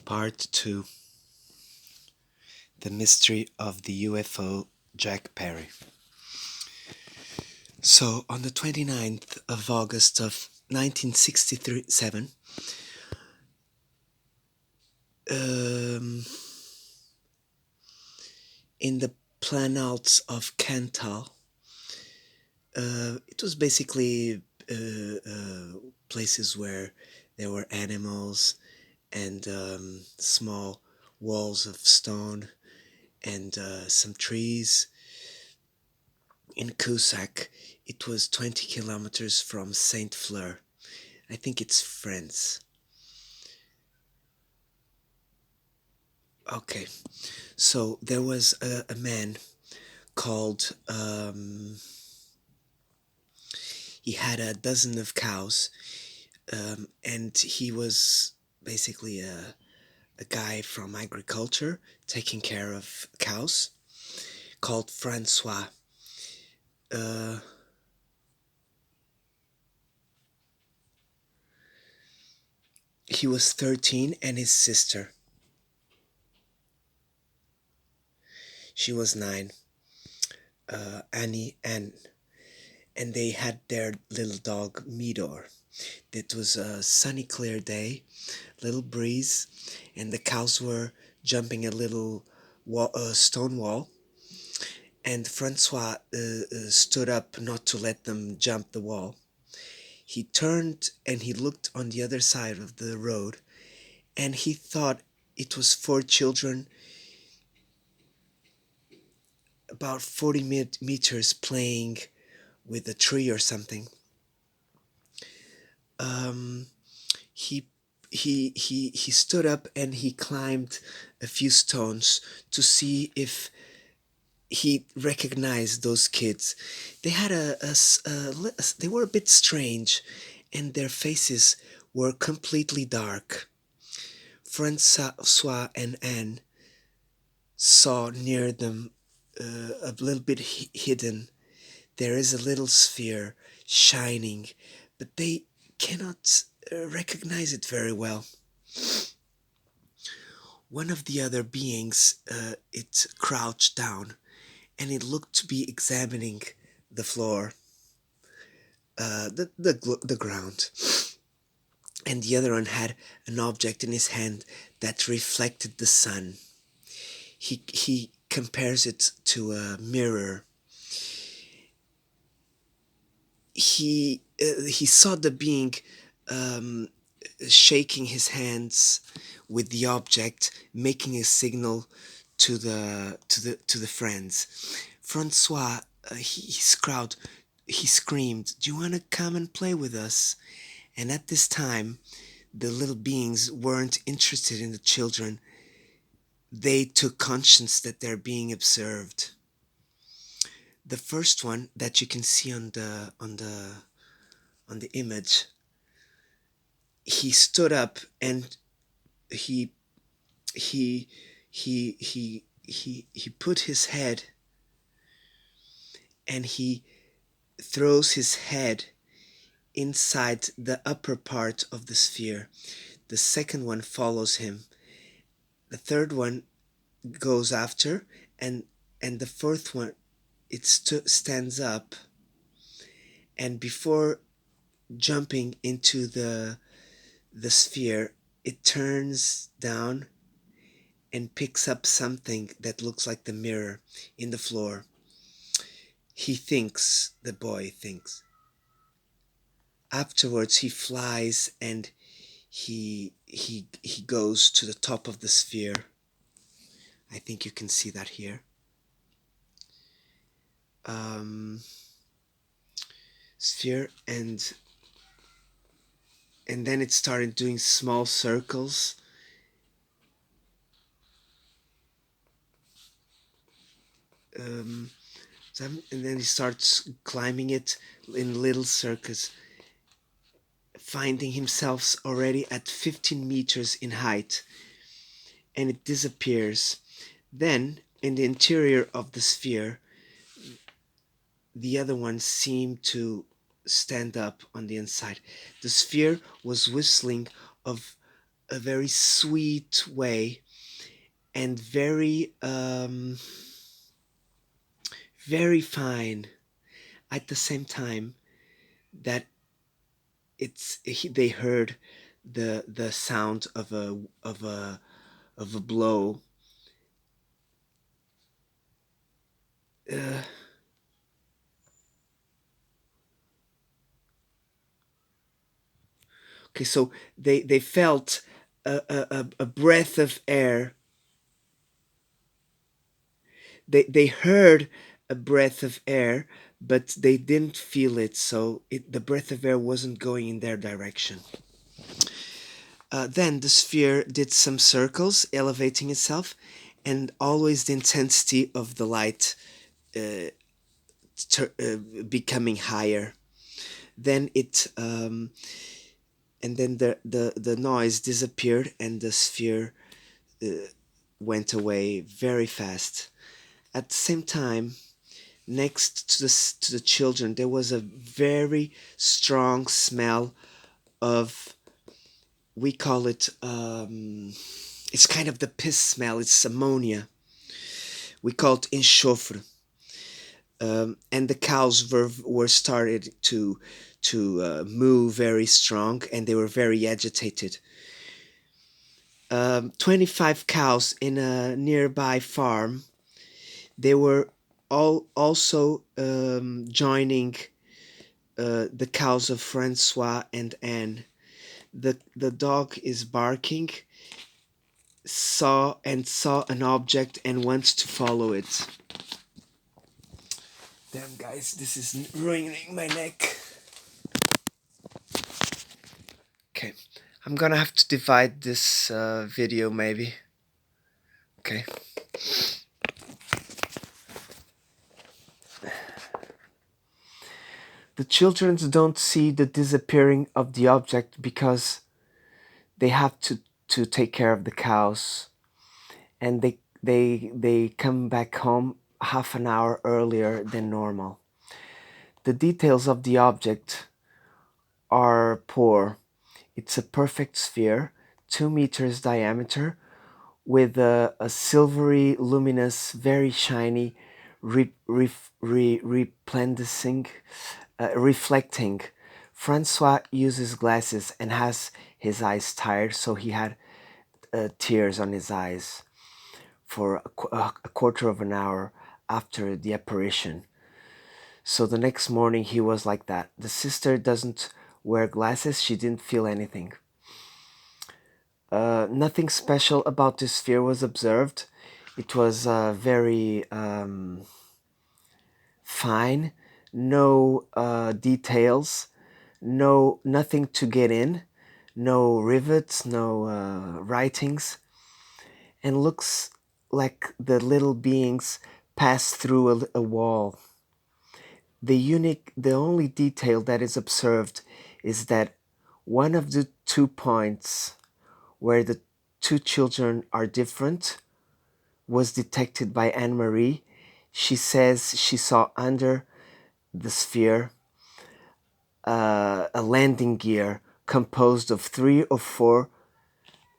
Part 2: The Mystery of the UFO Jack Perry. So, on the 29th of August of 1967, um, in the planalts of Cantal, it was basically places where there were animals and small walls of stone and some trees. In Cusack, it was 20 kilometers from Saint Fleur. I think it's France. Okay, so there was a man called, he had a dozen of cows, and he was basically a guy from agriculture taking care of cows called Francois. Uh, he was 13 and his sister, she was 9, Annie Ann, and they had their little dog Midor. It was a sunny, clear day, little breeze, and the cows were jumping a little stone wall. And Francois stood up not to let them jump the wall. He turned and he looked on the other side of the road, and he thought it was 4 children about 40 meters playing with a tree or something. Um, he he stood up and he climbed a few stones to see if he recognized those kids. They had they were a bit strange, and their faces were completely dark. Francois and Anne saw near them, a little bit hidden. There is a little sphere shining, but they cannot recognize it very well. One of the other beings, it crouched down, and it looked to be examining the floor, the ground. And the other one had an object in his hand that reflected the sun. He compares it to a mirror. He saw the being um, shaking his hands with the object, making a signal to the friends. Francois, he screamed, "Do you want to come and play with us?" And at this time, the little beings weren't interested in the children. They took conscience that they're being observed. The first one that you can see on the image, he stood up and he he he put his head, and he throws his head inside the upper part of the sphere. The second one follows him. The third one goes after, and the fourth one, it stands up, and before jumping into the sphere, it turns down and picks up something that looks like the mirror in the floor. The boy thinks. Afterwards, he flies and he goes to the top of the sphere. I think you can see that here. Sphere, and then it started doing small circles. Um, and then he starts climbing it in little circles, finding himself already at 15 meters in height, and it disappears. Then, in the interior of the sphere, the other one seemed to stand up on the inside. The sphere was whistling of a very sweet way, and very very fine at the same time that they heard the sound of a blow. uh, okay, so they felt a breath of air. They heard a breath of air, but they didn't feel it, so the breath of air wasn't going in their direction. Then the sphere did some circles, elevating itself, and always the intensity of the light uh, becoming higher. Then and then the noise disappeared, and the sphere uh, went away very fast. At the same time, next to the children, there was a very strong smell of, we call it, it's kind of the piss smell. It's ammonia. We call it enxofre. And the cows were started to move very strong, and they were very agitated. 25 cows in a nearby farm. They were all also joining the cows of Francois and Anne. The dog is barking, saw an object and wants to follow it. Damn, guys, this is ruining my neck. Okay, I'm gonna have to divide this video maybe. Okay. The children don't see the disappearing of the object because they have to take care of the cows, and they come back home half an hour earlier than normal. The details of the object are poor. It's a perfect sphere, 2 meters diameter, with a silvery, luminous, very shiny, resplending, reflecting. Francois uses glasses and has his eyes tired, so he had tears on his eyes for a quarter of an hour after the apparition. So the next morning he was like that. The sister doesn't wear glasses, she didn't feel anything. Nothing special about this sphere was observed. It was very fine, no details, nothing to get in, no rivets, no writings, and looks like the little beings pass through a wall. The only detail that is observed is that one of the 2 points where the 2 children are different was detected by Anne Marie. She says she saw under the sphere a landing gear composed of 3 or 4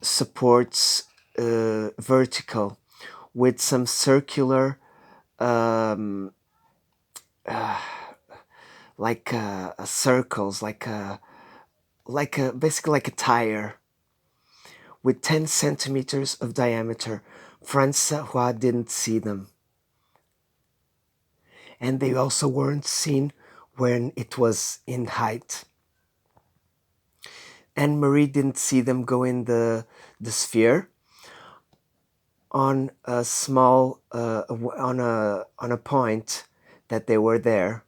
supports, vertical, with some circular, um, like circles, like a basically like a tire, with 10 centimeters of diameter. Francois didn't see them, and they also weren't seen when it was in height. Anne Marie didn't see them go in the sphere on a small on a point that they were there.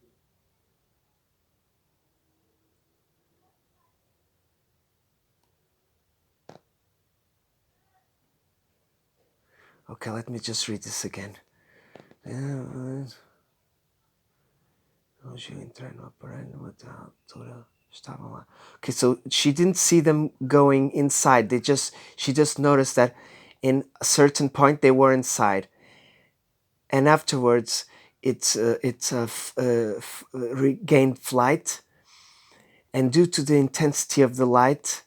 Okay, let me just read this again. Okay, so she didn't see them going inside. She just noticed that in a certain point they were inside, and afterwards regained flight, and due to the intensity of the light,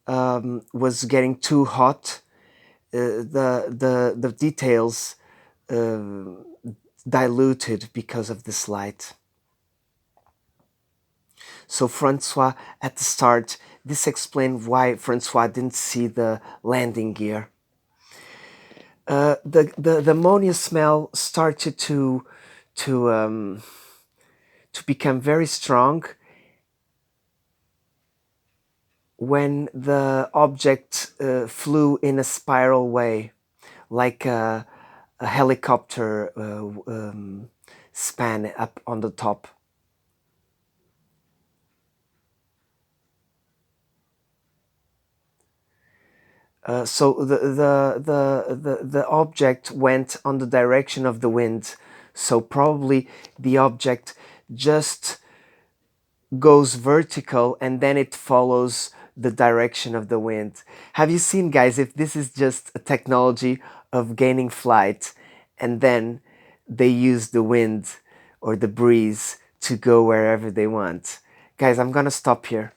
was getting too hot, the details uh, diluted because of this light. So Francois, at the start, this explained why Francois didn't see the landing gear. The ammonia smell started to to become very strong when the object flew in a spiral way, like a helicopter span up on the top. So the object went on the direction of the wind. So probably the object just goes vertical and then it follows the direction of the wind. Have you seen, guys, if this is just a technology of gaining flight and then they use the wind or the breeze to go wherever they want? Guys, I'm gonna stop here.